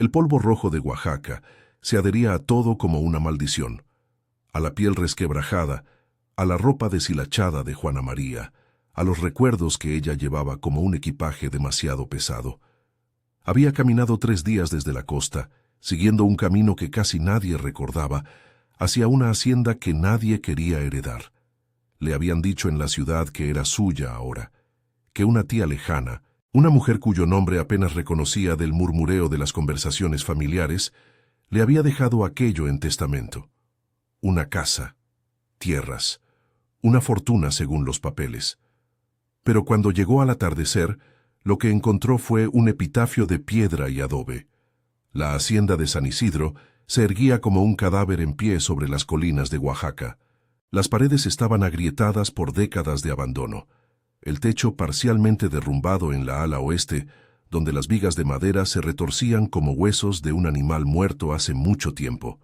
El polvo rojo de Oaxaca se adhería a todo como una maldición, a la piel resquebrajada, a la ropa deshilachada de Juana María, a los recuerdos que ella llevaba como un equipaje demasiado pesado. Había caminado 3 días desde la costa, siguiendo un camino que casi nadie recordaba, hacia una hacienda que nadie quería heredar. Le habían dicho en la ciudad que era suya ahora, que una tía lejana, una mujer cuyo nombre apenas reconocía del murmureo de las conversaciones familiares, le había dejado aquello en testamento. Una casa, tierras, una fortuna según los papeles. Pero cuando llegó al atardecer, lo que encontró fue un epitafio de piedra y adobe. La hacienda de San Isidro se erguía como un cadáver en pie sobre las colinas de Oaxaca. Las paredes estaban agrietadas por décadas de abandono. El techo parcialmente derrumbado en la ala oeste, donde las vigas de madera se retorcían como huesos de un animal muerto hace mucho tiempo.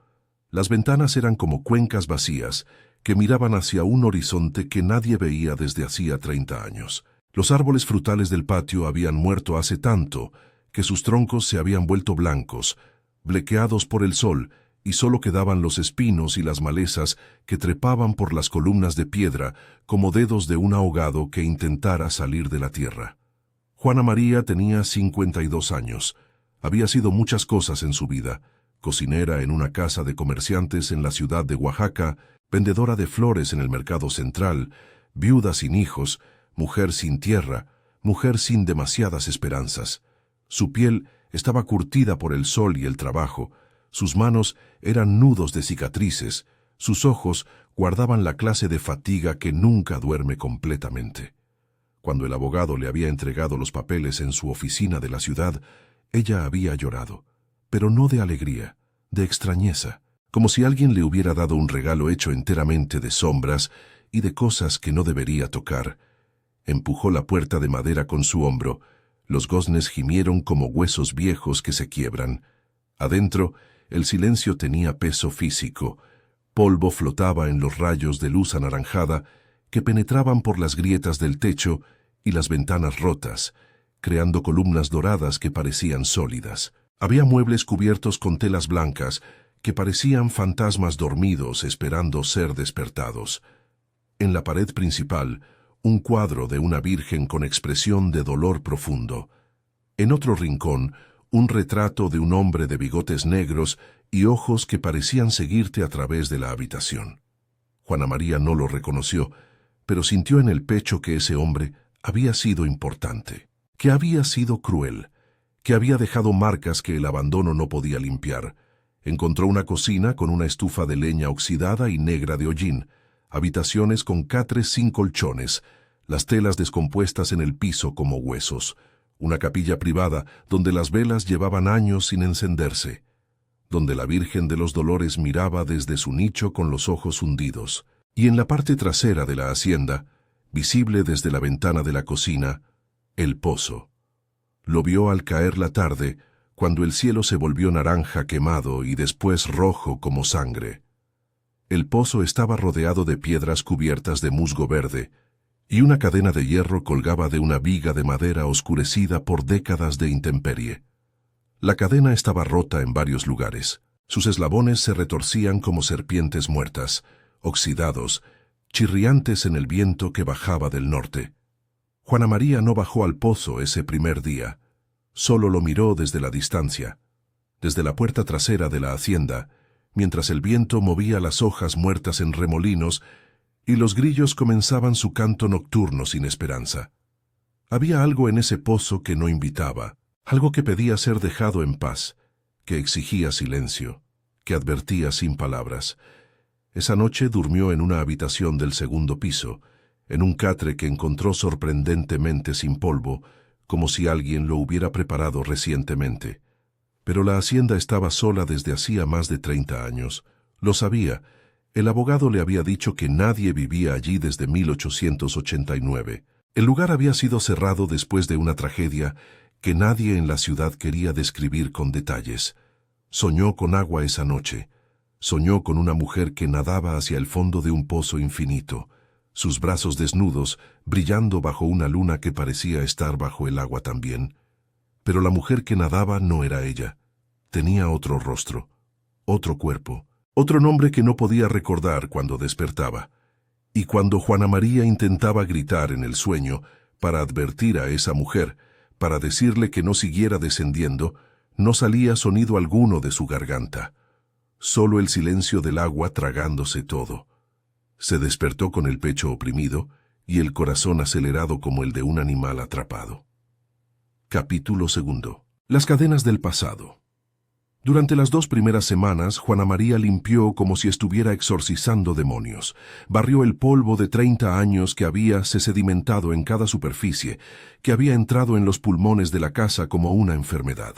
Las ventanas eran como cuencas vacías que miraban hacia un horizonte que nadie veía desde hacía 30 años. Los árboles frutales del patio habían muerto hace tanto que sus troncos se habían vuelto blancos, blequeados por el sol, y solo quedaban los espinos y las malezas que trepaban por las columnas de piedra como dedos de un ahogado que intentara salir de la tierra. Juana María tenía 52 años. Había sido muchas cosas en su vida: cocinera en una casa de comerciantes en la ciudad de Oaxaca, vendedora de flores en el mercado central, viuda sin hijos, mujer sin tierra, mujer sin demasiadas esperanzas. Su piel estaba curtida por el sol y el trabajo, sus manos eran nudos de cicatrices, sus ojos guardaban la clase de fatiga que nunca duerme completamente. Cuando el abogado le había entregado los papeles en su oficina de la ciudad, ella había llorado, pero no de alegría, de extrañeza, como si alguien le hubiera dado un regalo hecho enteramente de sombras y de cosas que no debería tocar. Empujó la puerta de madera con su hombro. Los goznes gimieron como huesos viejos que se quiebran. Adentro, el silencio tenía peso físico. Polvo flotaba en los rayos de luz anaranjada que penetraban por las grietas del techo y las ventanas rotas, creando columnas doradas que parecían sólidas. Había muebles cubiertos con telas blancas que parecían fantasmas dormidos esperando ser despertados. En la pared principal, un cuadro de una virgen con expresión de dolor profundo. En otro rincón, un retrato de un hombre de bigotes negros y ojos que parecían seguirte a través de la habitación. Juana María no lo reconoció, pero sintió en el pecho que ese hombre había sido importante, que había sido cruel, que había dejado marcas que el abandono no podía limpiar. Encontró una cocina con una estufa de leña oxidada y negra de hollín, habitaciones con catres sin colchones, las telas descompuestas en el piso como huesos, una capilla privada donde las velas llevaban años sin encenderse, donde la Virgen de los Dolores miraba desde su nicho con los ojos hundidos, y en la parte trasera de la hacienda, visible desde la ventana de la cocina, el pozo. Lo vio al caer la tarde, cuando el cielo se volvió naranja quemado y después rojo como sangre. El pozo estaba rodeado de piedras cubiertas de musgo verde, y una cadena de hierro colgaba de una viga de madera oscurecida por décadas de intemperie. La cadena estaba rota en varios lugares. Sus eslabones se retorcían como serpientes muertas, oxidados, chirriantes en el viento que bajaba del norte. Juana María no bajó al pozo ese primer día. Solo lo miró desde la distancia, desde la puerta trasera de la hacienda, mientras el viento movía las hojas muertas en remolinos y los grillos comenzaban su canto nocturno sin esperanza. Había algo en ese pozo que no invitaba, algo que pedía ser dejado en paz, que exigía silencio, que advertía sin palabras. Esa noche durmió en una habitación del segundo piso, en un catre que encontró sorprendentemente sin polvo, como si alguien lo hubiera preparado recientemente. Pero la hacienda estaba sola desde hacía más de 30 años. Lo sabía. El abogado le había dicho que nadie vivía allí desde 1889. El lugar había sido cerrado después de una tragedia que nadie en la ciudad quería describir con detalles. Soñó con agua esa noche. Soñó con una mujer que nadaba hacia el fondo de un pozo infinito, sus brazos desnudos, brillando bajo una luna que parecía estar bajo el agua también. Pero la mujer que nadaba no era ella. Tenía otro rostro, otro cuerpo, otro nombre que no podía recordar cuando despertaba. Y cuando Juana María intentaba gritar en el sueño para advertir a esa mujer, para decirle que no siguiera descendiendo, no salía sonido alguno de su garganta. Solo el silencio del agua tragándose todo. Se despertó con el pecho oprimido y el corazón acelerado como el de un animal atrapado. Capítulo 2. Las cadenas del pasado. Durante las 2 primeras semanas, Juana María limpió como si estuviera exorcizando demonios. Barrió el polvo de 30 años que había se sedimentado en cada superficie, que había entrado en los pulmones de la casa como una enfermedad.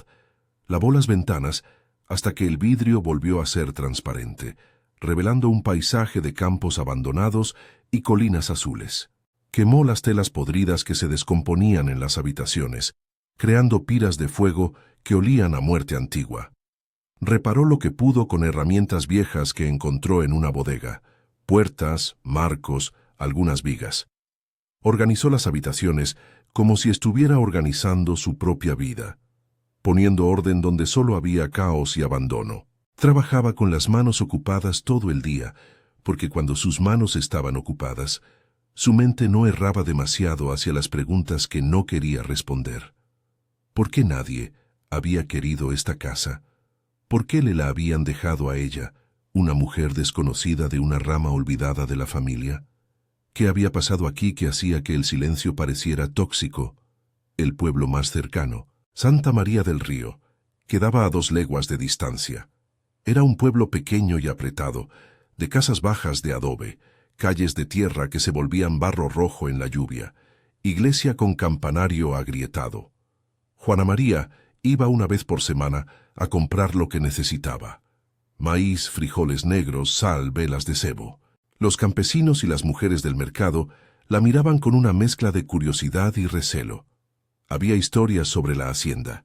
Lavó las ventanas hasta que el vidrio volvió a ser transparente, revelando un paisaje de campos abandonados y colinas azules. Quemó las telas podridas que se descomponían en las habitaciones, creando piras de fuego que olían a muerte antigua. Reparó lo que pudo con herramientas viejas que encontró en una bodega, puertas, marcos, algunas vigas. Organizó las habitaciones como si estuviera organizando su propia vida, poniendo orden donde solo había caos y abandono. Trabajaba con las manos ocupadas todo el día, porque cuando sus manos estaban ocupadas, su mente no erraba demasiado hacia las preguntas que no quería responder. ¿Por qué nadie había querido esta casa? ¿Por qué le la habían dejado a ella, una mujer desconocida de una rama olvidada de la familia? ¿Qué había pasado aquí que hacía que el silencio pareciera tóxico? El pueblo más cercano, Santa María del Río, quedaba a 2 leguas de distancia. Era un pueblo pequeño y apretado, de casas bajas de adobe, calles de tierra que se volvían barro rojo en la lluvia, iglesia con campanario agrietado. Juana María iba una vez por semana a comprar lo que necesitaba: maíz, frijoles negros, sal, velas de cebo. Los campesinos y las mujeres del mercado la miraban con una mezcla de curiosidad y recelo. Había historias sobre la hacienda,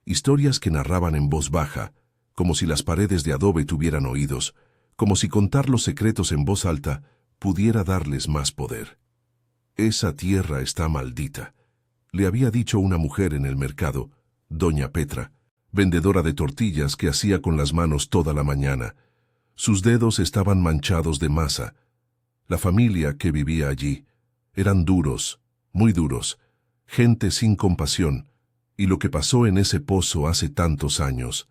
historias que narraban en voz baja, como si las paredes de adobe tuvieran oídos, como si contar los secretos en voz alta pudiera darles más poder. «Esa tierra está maldita», le había dicho una mujer en el mercado, doña Petra, vendedora de tortillas que hacía con las manos toda la mañana. Sus dedos estaban manchados de masa. La familia que vivía allí eran duros, muy duros, gente sin compasión, y lo que pasó en ese pozo hace tantos años.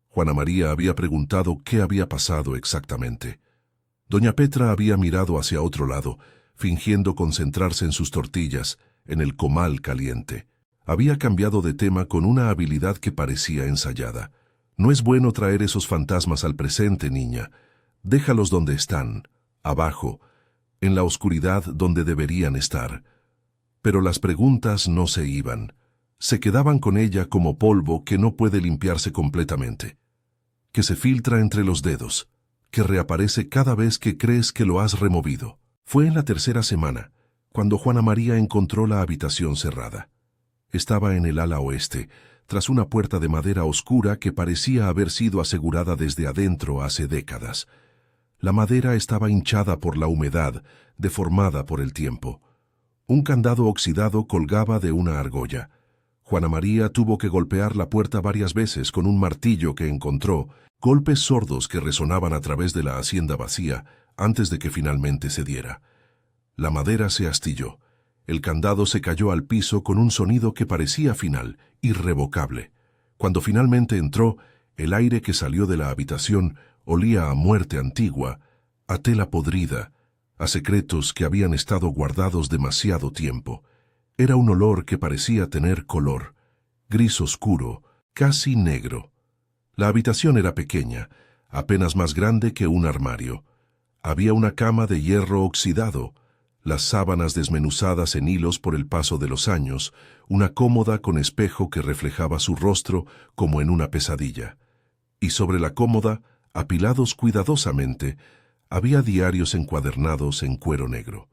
Juana María había preguntado qué había pasado exactamente. Doña Petra había mirado hacia otro lado, fingiendo concentrarse en sus tortillas, en el comal caliente. Había cambiado de tema con una habilidad que parecía ensayada. «No es bueno traer esos fantasmas al presente, niña. Déjalos donde están, abajo, en la oscuridad donde deberían estar». Pero las preguntas no se iban. Se quedaban con ella como polvo que no puede limpiarse completamente, que se filtra entre los dedos, que reaparece cada vez que crees que lo has removido. Fue en la 3ª semana, cuando Juana María encontró la habitación cerrada. Estaba en el ala oeste, tras una puerta de madera oscura que parecía haber sido asegurada desde adentro hace décadas. La madera estaba hinchada por la humedad, deformada por el tiempo. Un candado oxidado colgaba de una argolla. Juana María tuvo que golpear la puerta varias veces con un martillo que encontró, golpes sordos que resonaban a través de la hacienda vacía antes de que finalmente cediera. La madera se astilló. El candado se cayó al piso con un sonido que parecía final, irrevocable. Cuando finalmente entró, el aire que salió de la habitación olía a muerte antigua, a tela podrida, a secretos que habían estado guardados demasiado tiempo. Era un olor que parecía tener color, gris oscuro, casi negro. La habitación era pequeña, apenas más grande que un armario. Había una cama de hierro oxidado, las sábanas desmenuzadas en hilos por el paso de los años, una cómoda con espejo que reflejaba su rostro como en una pesadilla. Y sobre la cómoda, apilados cuidadosamente, había diarios encuadernados en cuero negro.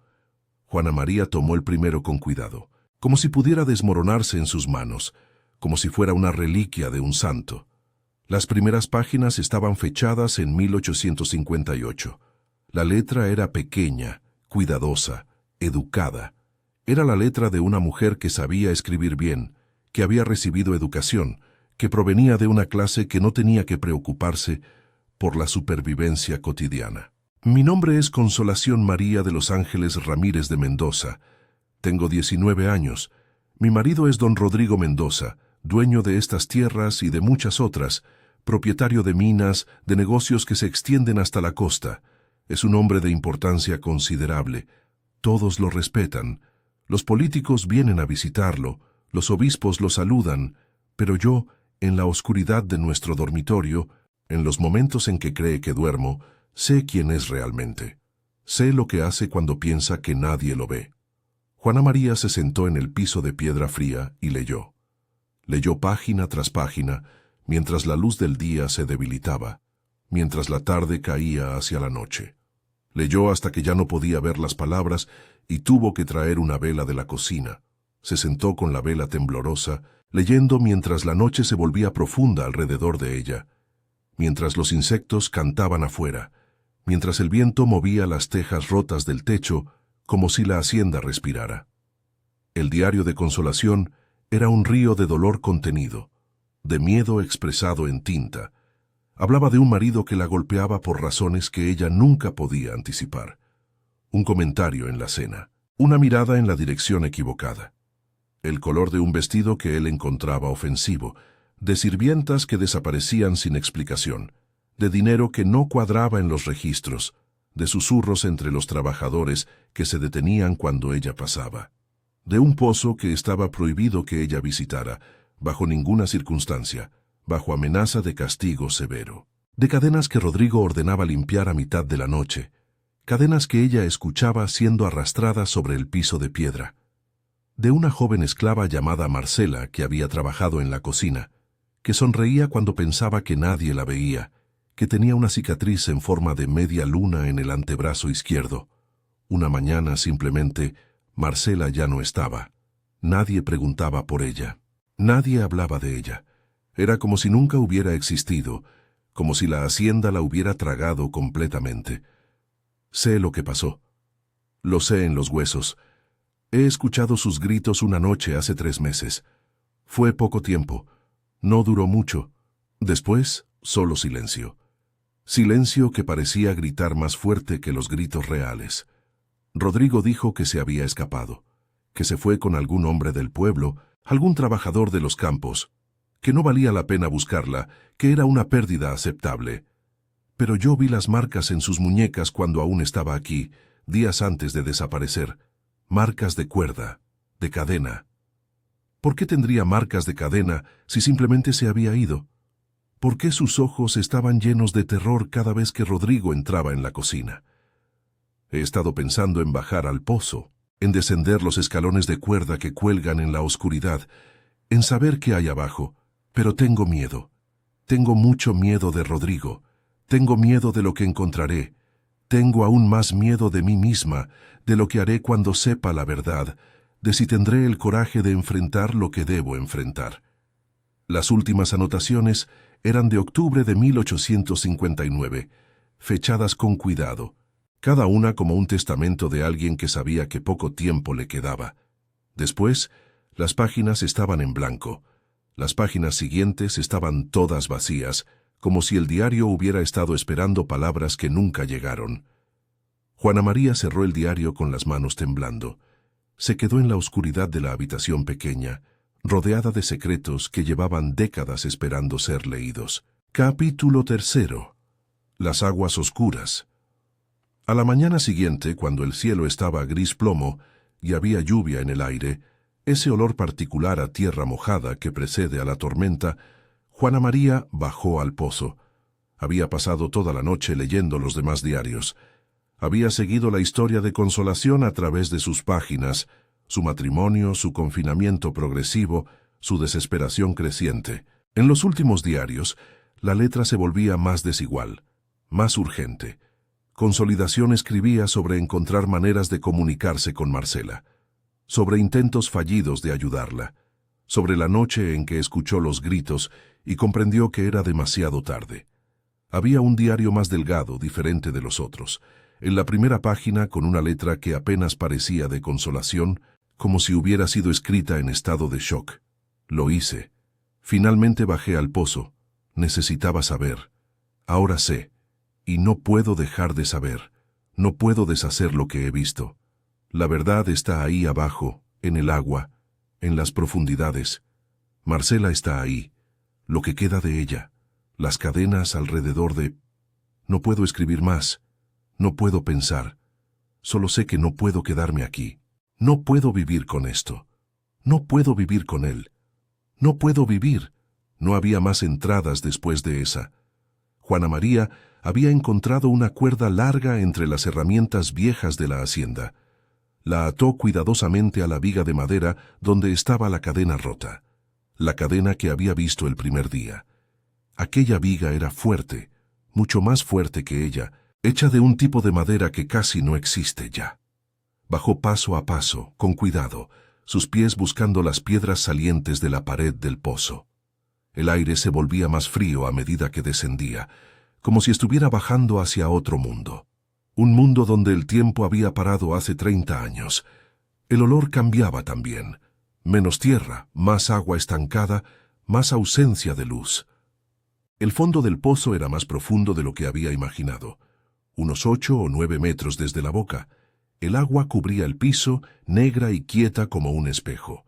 Juana María tomó el primero con cuidado, como si pudiera desmoronarse en sus manos, como si fuera una reliquia de un santo. Las primeras páginas estaban fechadas en 1858. La letra era pequeña, cuidadosa, educada. Era la letra de una mujer que sabía escribir bien, que había recibido educación, que provenía de una clase que no tenía que preocuparse por la supervivencia cotidiana. Mi nombre es Consolación María de los Ángeles Ramírez de Mendoza. Tengo 19 años. Mi marido es don Rodrigo Mendoza, dueño de estas tierras y de muchas otras, propietario de minas, de negocios que se extienden hasta la costa. Es un hombre de importancia considerable. Todos lo respetan. Los políticos vienen a visitarlo, los obispos lo saludan, pero yo, en la oscuridad de nuestro dormitorio, en los momentos en que cree que duermo, sé quién es realmente. Sé lo que hace cuando piensa que nadie lo ve. Juana María se sentó en el piso de piedra fría y leyó. Leyó página tras página, mientras la luz del día se debilitaba, mientras la tarde caía hacia la noche. Leyó hasta que ya no podía ver las palabras y tuvo que traer una vela de la cocina. Se sentó con la vela temblorosa, leyendo mientras la noche se volvía profunda alrededor de ella, mientras los insectos cantaban afuera, mientras el viento movía las tejas rotas del techo como si la hacienda respirara. El diario de Consolación era un río de dolor contenido, de miedo expresado en tinta. Hablaba de un marido que la golpeaba por razones que ella nunca podía anticipar. Un comentario en la cena, una mirada en la dirección equivocada, el color de un vestido que él encontraba ofensivo, de sirvientas que desaparecían sin explicación, de dinero que no cuadraba en los registros, de susurros entre los trabajadores que se detenían cuando ella pasaba, de un pozo que estaba prohibido que ella visitara, bajo ninguna circunstancia, bajo amenaza de castigo severo, de cadenas que Rodrigo ordenaba limpiar a mitad de la noche, cadenas que ella escuchaba siendo arrastradas sobre el piso de piedra, de una joven esclava llamada Marcela que había trabajado en la cocina, que sonreía cuando pensaba que nadie la veía, que tenía una cicatriz en forma de media luna en el antebrazo izquierdo. Una mañana simplemente, Marcela ya no estaba. Nadie preguntaba por ella. Nadie hablaba de ella. Era como si nunca hubiera existido, como si la hacienda la hubiera tragado completamente. Sé lo que pasó. Lo sé en los huesos. He escuchado sus gritos una noche hace 3 meses. Fue poco tiempo. No duró mucho. Después, solo silencio. Silencio que parecía gritar más fuerte que los gritos reales. Rodrigo dijo que se había escapado, que se fue con algún hombre del pueblo, algún trabajador de los campos, que no valía la pena buscarla, que era una pérdida aceptable. Pero yo vi las marcas en sus muñecas cuando aún estaba aquí, días antes de desaparecer. Marcas de cuerda, de cadena. ¿Por qué tendría marcas de cadena si simplemente se había ido? ¿Por qué sus ojos estaban llenos de terror cada vez que Rodrigo entraba en la cocina? He estado pensando en bajar al pozo, en descender los escalones de cuerda que cuelgan en la oscuridad, en saber qué hay abajo, pero tengo miedo. Tengo mucho miedo de Rodrigo. Tengo miedo de lo que encontraré. Tengo aún más miedo de mí misma, de lo que haré cuando sepa la verdad, de si tendré el coraje de enfrentar lo que debo enfrentar. Las últimas anotaciones eran de octubre de 1859, fechadas con cuidado, cada una como un testamento de alguien que sabía que poco tiempo le quedaba. Después, las páginas estaban en blanco. Las páginas siguientes estaban todas vacías, como si el diario hubiera estado esperando palabras que nunca llegaron. Juana María cerró el diario con las manos temblando. Se quedó en la oscuridad de la habitación pequeña, rodeada de secretos que llevaban décadas esperando ser leídos. Capítulo 3. Las aguas oscuras. A la mañana siguiente, cuando el cielo estaba gris plomo y había lluvia en el aire, ese olor particular a tierra mojada que precede a la tormenta, Juana María bajó al pozo. Había pasado toda la noche leyendo los demás diarios. Había seguido la historia de Consolación a través de sus páginas, su matrimonio, su confinamiento progresivo, su desesperación creciente. En los últimos diarios, la letra se volvía más desigual, más urgente. Consolación escribía sobre encontrar maneras de comunicarse con Marcela, sobre intentos fallidos de ayudarla, sobre la noche en que escuchó los gritos y comprendió que era demasiado tarde. Había un diario más delgado, diferente de los otros. En la primera página, con una letra que apenas parecía de Consolación, como si hubiera sido escrita en estado de shock. Lo hice. Finalmente bajé al pozo. Necesitaba saber. Ahora sé. Y no puedo dejar de saber. No puedo deshacer lo que he visto. La verdad está ahí abajo, en el agua, en las profundidades. Marcela está ahí. Lo que queda de ella. Las cadenas alrededor de... No puedo escribir más. No puedo pensar. Solo sé que no puedo quedarme aquí. No puedo vivir con esto. No puedo vivir con él. No puedo vivir. No había más entradas después de esa. Juana María había encontrado una cuerda larga entre las herramientas viejas de la hacienda. La ató cuidadosamente a la viga de madera donde estaba la cadena rota. La cadena que había visto el primer día. Aquella viga era fuerte, mucho más fuerte que ella, hecha de un tipo de madera que casi no existe ya. Bajó paso a paso, con cuidado, sus pies buscando las piedras salientes de la pared del pozo. El aire se volvía más frío a medida que descendía, como si estuviera bajando hacia otro mundo. Un mundo donde el tiempo había parado hace 30 años. El olor cambiaba también. Menos tierra, más agua estancada, más ausencia de luz. El fondo del pozo era más profundo de lo que había imaginado. Unos 8 o 9 metros desde la boca. El agua cubría el piso, negra y quieta como un espejo.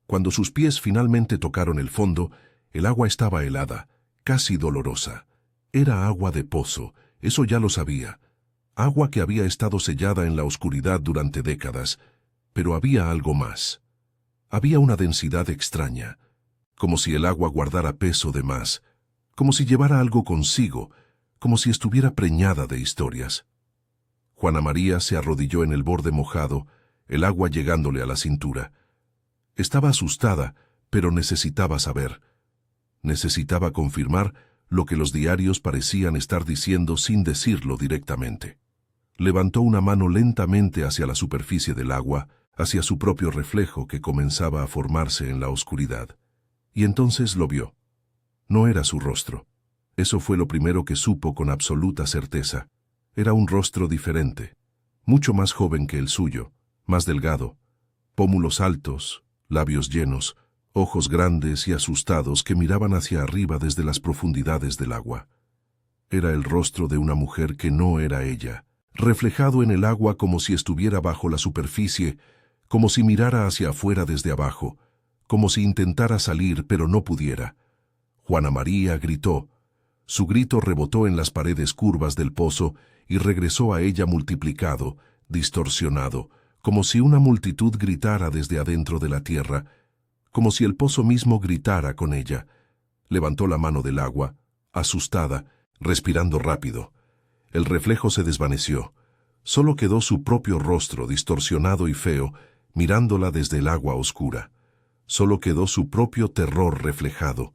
Cuando sus pies finalmente tocaron el fondo, el agua estaba helada, casi dolorosa. Era agua de pozo, eso ya lo sabía. Agua que había estado sellada en la oscuridad durante décadas, pero había algo más. Había una densidad extraña, como si el agua guardara peso de más, como si llevara algo consigo, como si estuviera preñada de historias. Juana María se arrodilló en el borde mojado, el agua llegándole a la cintura. Estaba asustada, pero necesitaba saber. Necesitaba confirmar lo que los diarios parecían estar diciendo sin decirlo directamente. Levantó una mano lentamente hacia la superficie del agua, hacia su propio reflejo que comenzaba a formarse en la oscuridad. Y entonces lo vio. No era su rostro. Eso fue lo primero que supo con absoluta certeza. Era un rostro diferente, mucho más joven que el suyo, más delgado, pómulos altos, labios llenos, ojos grandes y asustados que miraban hacia arriba desde las profundidades del agua. Era el rostro de una mujer que no era ella, reflejado en el agua como si estuviera bajo la superficie, como si mirara hacia afuera desde abajo, como si intentara salir pero no pudiera. Juana María gritó. Su grito rebotó en las paredes curvas del pozo y regresó a ella multiplicado, distorsionado, como si una multitud gritara desde adentro de la tierra, como si el pozo mismo gritara con ella. Levantó la mano del agua, asustada, respirando rápido. El reflejo se desvaneció. Solo quedó su propio rostro distorsionado y feo, mirándola desde el agua oscura. Solo quedó su propio terror reflejado.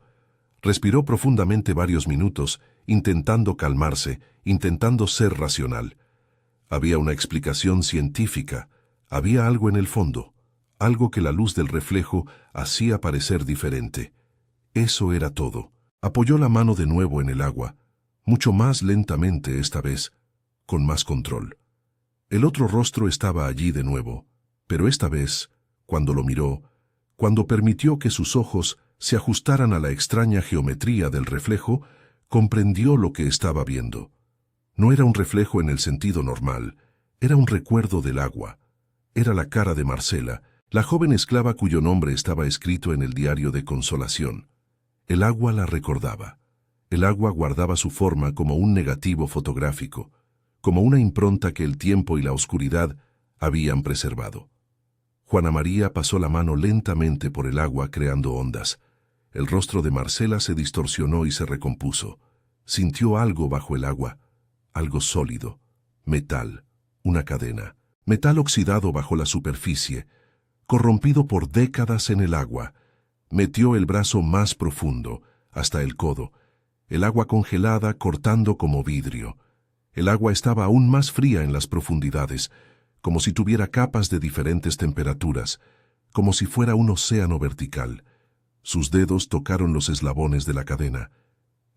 Respiró profundamente varios minutos, intentando calmarse, intentando ser racional. Había una explicación científica, había algo en el fondo, algo que la luz del reflejo hacía parecer diferente. Eso era todo. Apoyó la mano de nuevo en el agua, mucho más lentamente esta vez, con más control. El otro rostro estaba allí de nuevo, pero esta vez, cuando lo miró, cuando permitió que sus ojos se ajustaran a la extraña geometría del reflejo, comprendió lo que estaba viendo. No era un reflejo en el sentido normal, era un recuerdo del agua. Era la cara de Marcela, la joven esclava cuyo nombre estaba escrito en el diario de Consolación. El agua la recordaba. El agua guardaba su forma como un negativo fotográfico, como una impronta que el tiempo y la oscuridad habían preservado. Juana María pasó la mano lentamente por el agua creando ondas. El rostro de Marcela se distorsionó y se recompuso. Sintió algo bajo el agua, algo sólido, metal, una cadena, metal oxidado bajo la superficie, corrompido por décadas en el agua. Metió el brazo más profundo, hasta el codo, el agua congelada cortando como vidrio. El agua estaba aún más fría en las profundidades, como si tuviera capas de diferentes temperaturas, como si fuera un océano vertical. Sus dedos tocaron los eslabones de la cadena.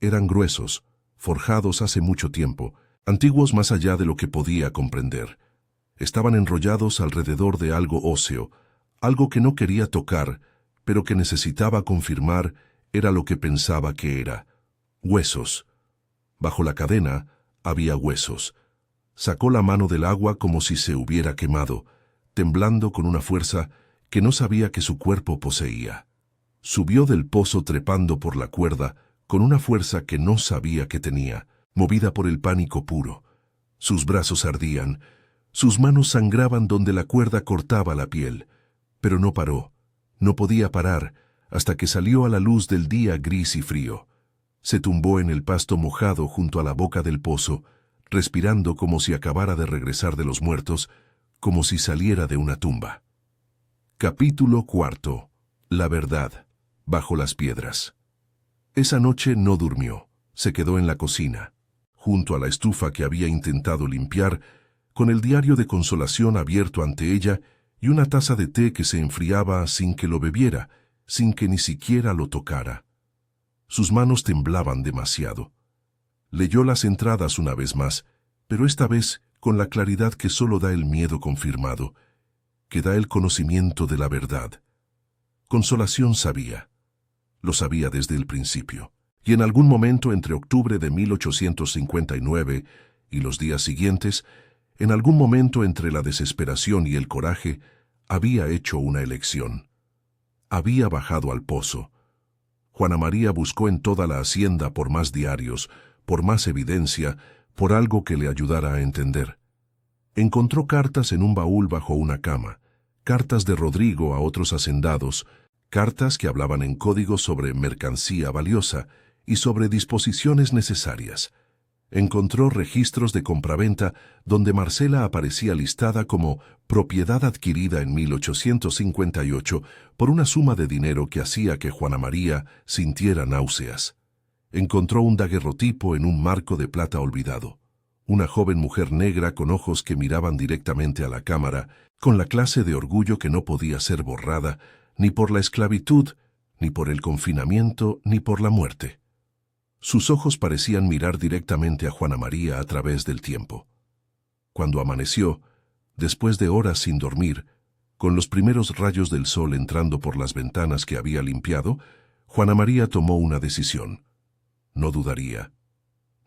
Eran gruesos, forjados hace mucho tiempo, antiguos más allá de lo que podía comprender. Estaban enrollados alrededor de algo óseo, algo que no quería tocar, pero que necesitaba confirmar era lo que pensaba que era: huesos. Bajo la cadena había huesos. Sacó la mano del agua como si se hubiera quemado, temblando con una fuerza que no sabía que su cuerpo poseía. Subió del pozo trepando por la cuerda con una fuerza que no sabía que tenía, movida por el pánico puro. Sus brazos ardían, sus manos sangraban donde la cuerda cortaba la piel, pero no paró, no podía parar, hasta que salió a la luz del día gris y frío. Se tumbó en el pasto mojado junto a la boca del pozo, respirando como si acabara de regresar de los muertos, como si saliera de una tumba. Capítulo 4. La verdad, bajo las piedras. Esa noche no durmió, se quedó en la cocina, junto a la estufa que había intentado limpiar, con el diario de consolación abierto ante ella y una taza de té que se enfriaba sin que lo bebiera, sin que ni siquiera lo tocara. Sus manos temblaban demasiado. Leyó las entradas una vez más, pero esta vez con la claridad que solo da el miedo confirmado, que da el conocimiento de la verdad. Consolación sabía. Lo sabía desde el principio. Y en algún momento entre octubre de 1859 y los días siguientes, en algún momento entre la desesperación y el coraje, había hecho una elección. Había bajado al pozo. Juana María buscó en toda la hacienda por más diarios, por más evidencia, por algo que le ayudara a entender. Encontró cartas en un baúl bajo una cama, cartas de Rodrigo a otros hacendados, cartas que hablaban en código sobre mercancía valiosa y sobre disposiciones necesarias. Encontró registros de compraventa donde Marcela aparecía listada como propiedad adquirida en 1858 por una suma de dinero que hacía que Juana María sintiera náuseas. Encontró un daguerrotipo en un marco de plata olvidado. Una joven mujer negra con ojos que miraban directamente a la cámara, con la clase de orgullo que no podía ser borrada, ni por la esclavitud, ni por el confinamiento, ni por la muerte. Sus ojos parecían mirar directamente a Juana María a través del tiempo. Cuando amaneció, después de horas sin dormir, con los primeros rayos del sol entrando por las ventanas que había limpiado, Juana María tomó una decisión. No dudaría.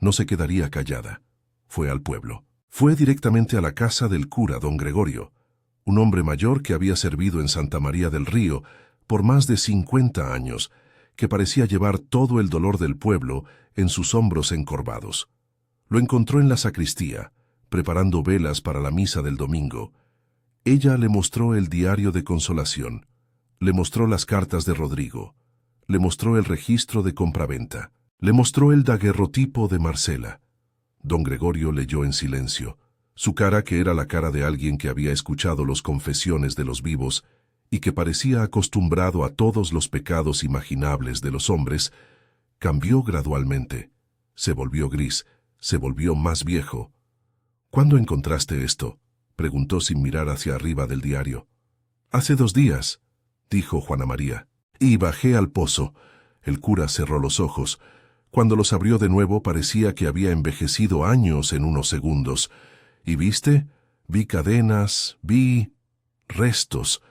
No se quedaría callada. Fue al pueblo. Fue directamente a la casa del cura don Gregorio, un hombre mayor que había servido en Santa María del Río por más de 50 años, que parecía llevar todo el dolor del pueblo en sus hombros encorvados. Lo encontró en la sacristía, preparando velas para la misa del domingo. Ella le mostró el diario de consolación, le mostró las cartas de Rodrigo, le mostró el registro de compraventa, le mostró el daguerrotipo de Marcela. Don Gregorio leyó en silencio. Su cara, que era la cara de alguien que había escuchado las confesiones de los vivos y que parecía acostumbrado a todos los pecados imaginables de los hombres, cambió gradualmente. Se volvió gris, se volvió más viejo. ¿Cuándo encontraste esto?, preguntó sin mirar hacia arriba del diario. Hace 2 días, dijo Juana María, y bajé al pozo. El cura cerró los ojos. Cuando los abrió de nuevo parecía que había envejecido años en unos segundos. ¿Y viste? Vi cadenas, vi restos.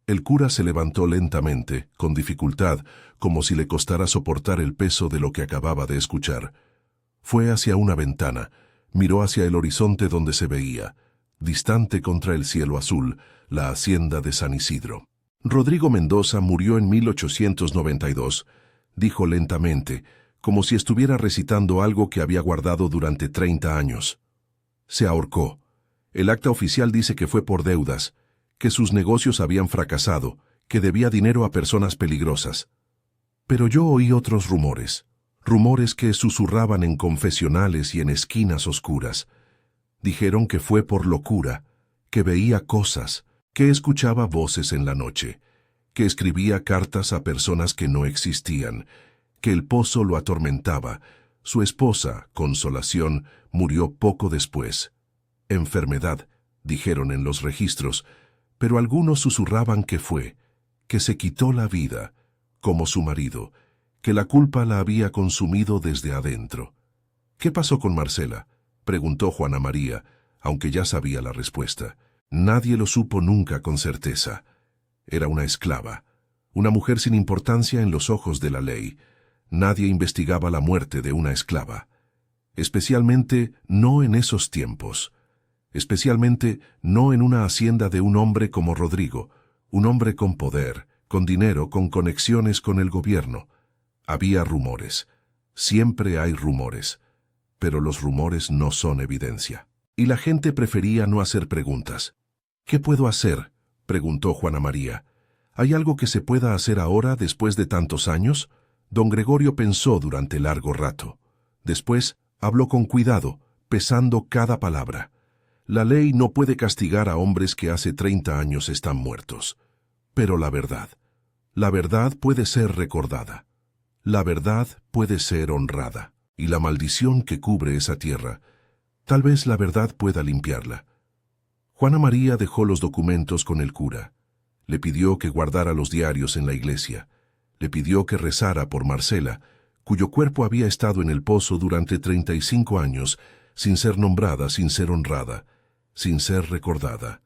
El cura se levantó lentamente, con dificultad, como si le costara soportar el peso de lo que acababa de escuchar. Fue hacia una ventana, miró hacia el horizonte donde se veía, distante contra el cielo azul, la hacienda de San Isidro. Rodrigo Mendoza murió en 1892, dijo lentamente, como si estuviera recitando algo que había guardado durante 30 años. Se ahorcó. El acta oficial dice que fue por deudas, que sus negocios habían fracasado, que debía dinero a personas peligrosas. Pero yo oí otros rumores, rumores que susurraban en confesionales y en esquinas oscuras. Dijeron que fue por locura, que veía cosas, que escuchaba voces en la noche, que escribía cartas a personas que no existían, que el pozo lo atormentaba. Su esposa, Consolación, murió poco después. Enfermedad, dijeron en los registros, pero algunos susurraban que fue, que se quitó la vida, como su marido, que la culpa la había consumido desde adentro. ¿Qué pasó con Marcela?, preguntó Juana María, aunque ya sabía la respuesta. Nadie lo supo nunca con certeza. Era una esclava. una mujer sin importancia en los ojos de la ley. Nadie investigaba la muerte de una esclava. Especialmente no en esos tiempos. Especialmente no en una hacienda de un hombre como Rodrigo, un hombre con poder, con dinero, con conexiones con el gobierno. Había rumores. Siempre hay rumores. Pero los rumores no son evidencia. Y la gente prefería no hacer preguntas. ¿Qué puedo hacer?, preguntó Juana María. ¿Hay algo que se pueda hacer ahora después de tantos años? Don Gregorio pensó durante largo rato. Después habló con cuidado, pesando cada palabra. La ley no puede castigar a hombres que hace 30 años están muertos. Pero la verdad puede ser recordada. La verdad puede ser honrada. Y la maldición que cubre esa tierra, tal vez la verdad pueda limpiarla. Juana María dejó los documentos con el cura. Le pidió que guardara los diarios en la iglesia. Le pidió que rezara por Marcela, cuyo cuerpo había estado en el pozo durante 35 años, sin ser nombrada, sin ser honrada, sin ser recordada.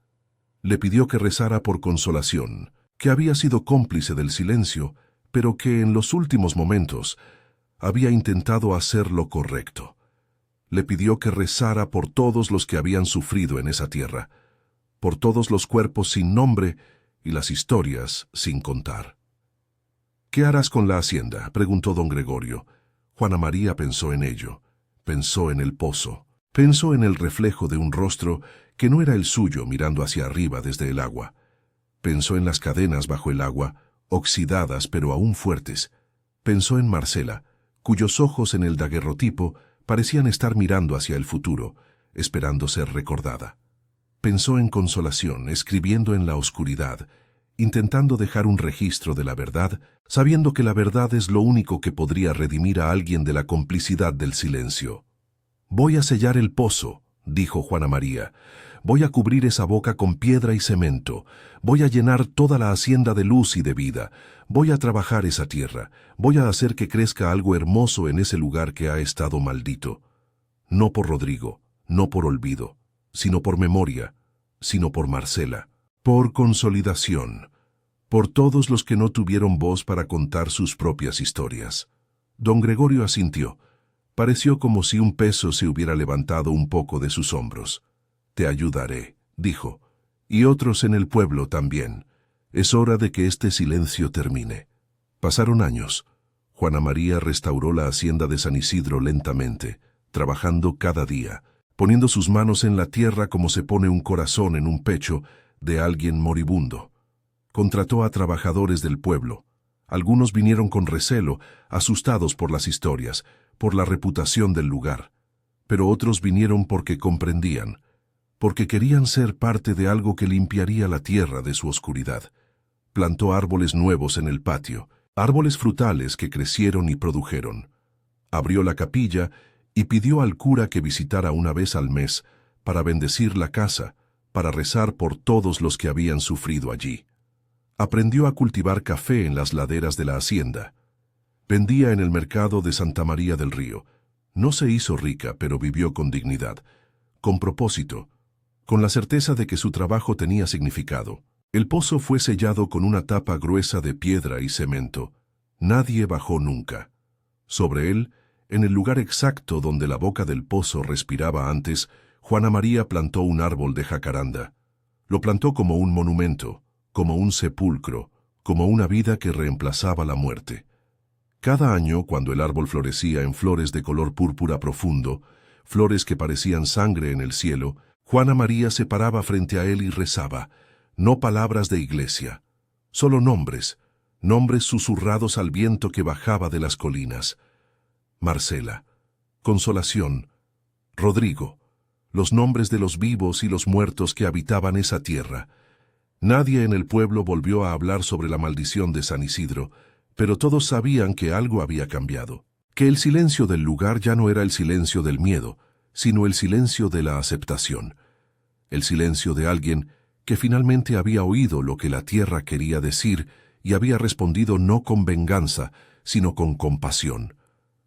Le pidió que rezara por Consolación, que había sido cómplice del silencio, pero que en los últimos momentos había intentado hacer lo correcto. Le pidió que rezara por todos los que habían sufrido en esa tierra, por todos los cuerpos sin nombre y las historias sin contar. «¿Qué harás con la hacienda?», preguntó don Gregorio. Juana María pensó en ello, pensó en el pozo, pensó en el reflejo de un rostro que no era el suyo mirando hacia arriba desde el agua. Pensó en las cadenas bajo el agua, oxidadas pero aún fuertes. Pensó en Marcela, cuyos ojos en el daguerrotipo parecían estar mirando hacia el futuro, esperando ser recordada. Pensó en Consolación, escribiendo en la oscuridad, intentando dejar un registro de la verdad, sabiendo que la verdad es lo único que podría redimir a alguien de la complicidad del silencio. «Voy a sellar el pozo», dijo Juana María. «Voy a cubrir esa boca con piedra y cemento. Voy a llenar toda la hacienda de luz y de vida. Voy a trabajar esa tierra. Voy a hacer que crezca algo hermoso en ese lugar que ha estado maldito. No por Rodrigo, no por olvido, sino por memoria, sino por Marcela, por consolidación, por todos los que no tuvieron voz para contar sus propias historias». Don Gregorio asintió. Pareció como si un peso se hubiera levantado un poco de sus hombros. «Te ayudaré», dijo, «y otros en el pueblo también. Es hora de que este silencio termine». Pasaron años. Juana María restauró la hacienda de San Isidro lentamente, trabajando cada día, poniendo sus manos en la tierra como se pone un corazón en un pecho de alguien moribundo. Contrató a trabajadores del pueblo. Algunos vinieron con recelo, asustados por las historias, por la reputación del lugar. Pero otros vinieron porque comprendían, porque querían ser parte de algo que limpiaría la tierra de su oscuridad. Plantó árboles nuevos en el patio, árboles frutales que crecieron y produjeron. Abrió la capilla y pidió al cura que visitara una vez al mes para bendecir la casa, para rezar por todos los que habían sufrido allí. Aprendió a cultivar café en las laderas de la hacienda. Vendía en el mercado de Santa María del Río. No se hizo rica, pero vivió con dignidad, con propósito, con la certeza de que su trabajo tenía significado. El pozo fue sellado con una tapa gruesa de piedra y cemento. Nadie bajó nunca. Sobre él, en el lugar exacto donde la boca del pozo respiraba antes, Juana María plantó un árbol de jacaranda. Lo plantó como un monumento, como un sepulcro, como una vida que reemplazaba la muerte. Cada año, cuando el árbol florecía en flores de color púrpura profundo, flores que parecían sangre en el cielo, Juana María se paraba frente a él y rezaba, no palabras de iglesia, solo nombres, nombres susurrados al viento que bajaba de las colinas. Marcela, Consolación, Rodrigo, los nombres de los vivos y los muertos que habitaban esa tierra. Nadie en el pueblo volvió a hablar sobre la maldición de San Isidro, pero todos sabían que algo había cambiado, que el silencio del lugar ya no era el silencio del miedo, sino el silencio de la aceptación, el silencio de alguien que finalmente había oído lo que la tierra quería decir y había respondido no con venganza, sino con compasión,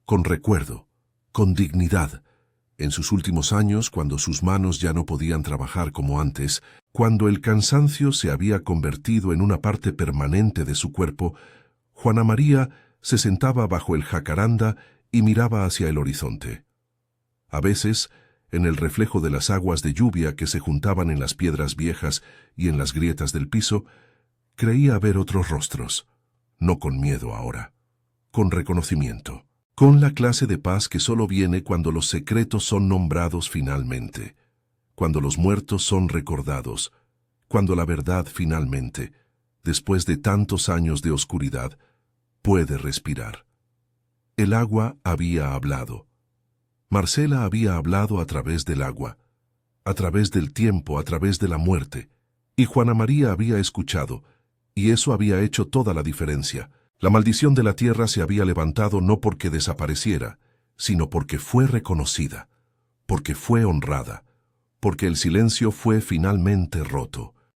con recuerdo, con dignidad, En sus últimos años, cuando sus manos ya no podían trabajar como antes, cuando el cansancio se había convertido en una parte permanente de su cuerpo, Juana María se sentaba bajo el jacaranda y miraba hacia el horizonte. A veces, en el reflejo de las aguas de lluvia que se juntaban en las piedras viejas y en las grietas del piso, creía ver otros rostros, no con miedo ahora, con reconocimiento, con la clase de paz que solo viene cuando los secretos son nombrados finalmente, cuando los muertos son recordados, cuando la verdad finalmente, después de tantos años de oscuridad, puede respirar. El agua había hablado. Marcela había hablado a través del agua, a través del tiempo, a través de la muerte, y Juana María había escuchado, y eso había hecho toda la diferencia. La maldición de la tierra se había levantado no porque desapareciera, sino porque fue reconocida, porque fue honrada, porque el silencio fue finalmente roto.